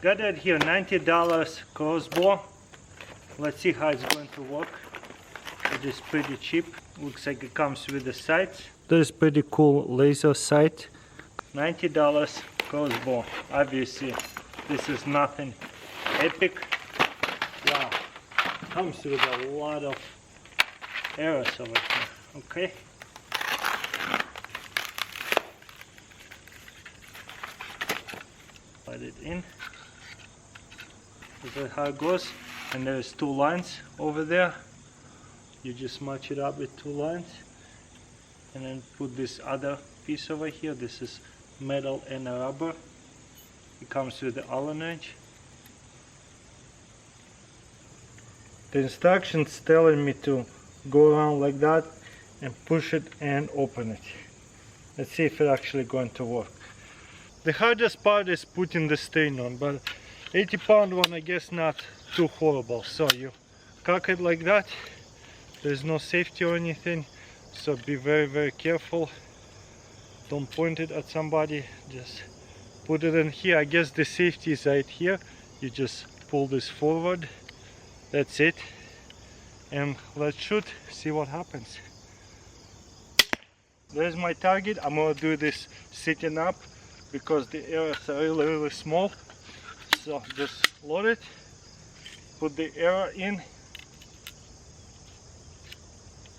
Got it here, $90 crossbow. Let's see how it's going to work. It is pretty cheap. Looks like it comes with the sights. This is pretty cool laser sight. $90 crossbow. Obviously, this is nothing epic. Wow. Comes with a lot of arrows over here. Okay. Put it in. This is how it goes. And there's two lines over there. You just match it up with two lines. And then put this other piece over here. This is metal and a rubber. It comes with the Allen wrench. The instructions telling me to go around like that and push it and open it. Let's see if it's actually going to work. The hardest part is putting the string on, but 80-pound one I guess not too horrible. So you cock it like that. There's no safety or anything, so be very careful. Don't point it at somebody, just put it in here. I guess the safety is right here. You just pull this forward. That's it. And let's shoot, see what happens. There's my target. I'm gonna do this sitting up because the arrows are really small. So just load it, put the arrow in,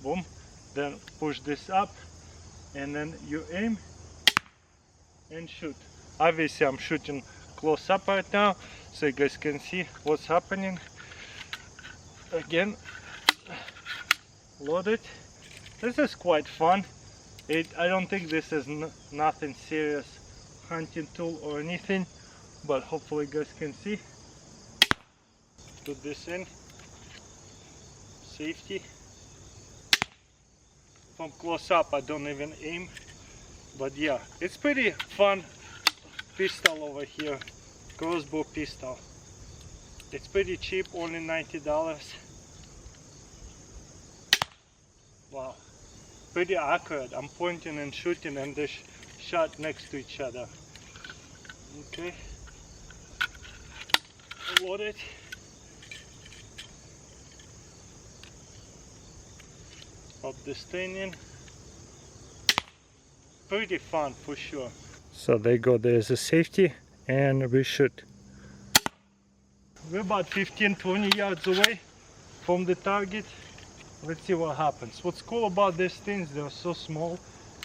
boom, then push this up, and then you aim and shoot. Obviously I'm shooting close up right now so you guys can see what's happening. Again, load it. This is quite fun. I don't think this is nothing serious hunting tool or anything, but hopefully you guys can see. Put this in. Safety. From close up I don't even aim, but yeah, it's pretty fun pistol over here. Crossbow pistol. It's pretty cheap, only $90. Wow, pretty accurate. I'm pointing and shooting and they shot next to each other. Okay, load it. Pop this thing in. Pretty fun for sure. So there you go, there's a safety and we shoot. We're about 15-20 yards away from the target. Let's see what happens. What's cool about these things, they're so small,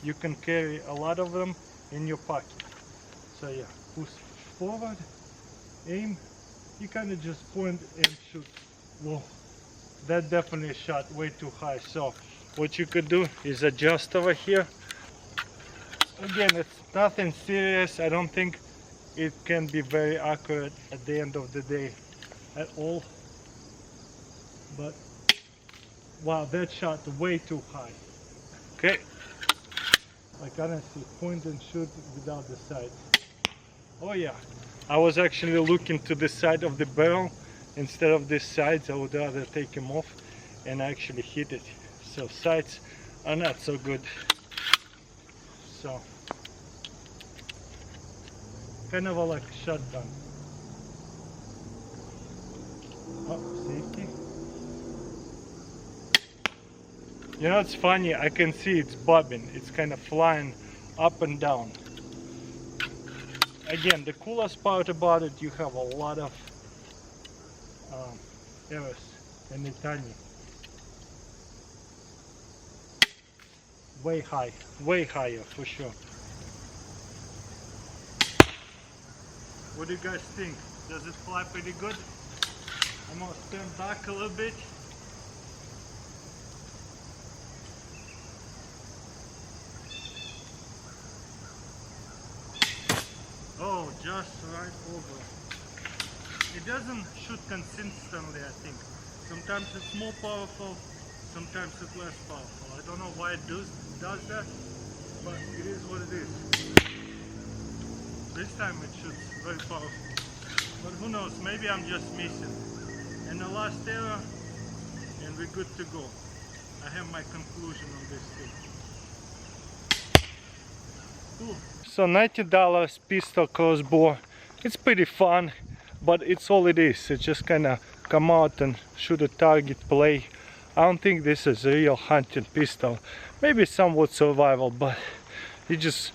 you can carry a lot of them in your pocket. So yeah, push forward, aim, you kind of just point and shoot. Whoa, that definitely shot way too high. So what you could do is adjust over here. Again, it's nothing serious. I don't think it can be very accurate at the end of the day at all. But wow, that shot way too high. Okay, like honestly, point and shoot without the sight. Oh yeah, I was actually looking to the side of the barrel instead of the sides. I would rather take them off and actually hit it. So sights are not so good. So kind of like a shotgun. Oh, safety. You know, it's funny, I can see it's bobbing. It's kind of flying up and down. Again, the coolest part about it, you have a lot of arrows and they're tiny. Way high, way higher for sure. What do you guys think? Does it fly pretty good? I'm gonna stand back a little bit. Oh, just right over. It doesn't shoot consistently, I think. Sometimes it's more powerful, sometimes it's less powerful. I don't know why it does that, but it is what it is. This time it shoots very powerful. But who knows, maybe I'm just missing. And the last arrow, and we're good to go. I have my conclusion on this thing. Cool. So $90 pistol crossbow. It's pretty fun. but it's all it is. It's just kind of come out and shoot a target, play. I don't think this is a real hunting pistol. Maybe somewhat survival, but you just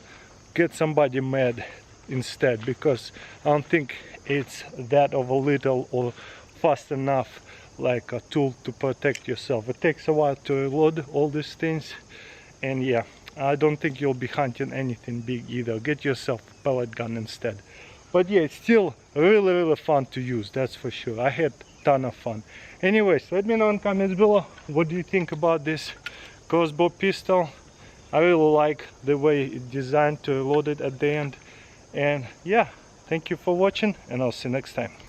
get somebody mad instead, because I don't think it's that of a little or fast enough like a tool to protect yourself. It takes a while to reload all these things, and yeah, I don't think you'll be hunting anything big either. Get yourself a pellet gun instead. But yeah, it's still really fun to use, that's for sure. I had a ton of fun. Anyways, let me know in comments below what do you think about this crossbow pistol. I really like the way it's designed to reload it at the end. And yeah, thank you for watching, and I'll see you next time.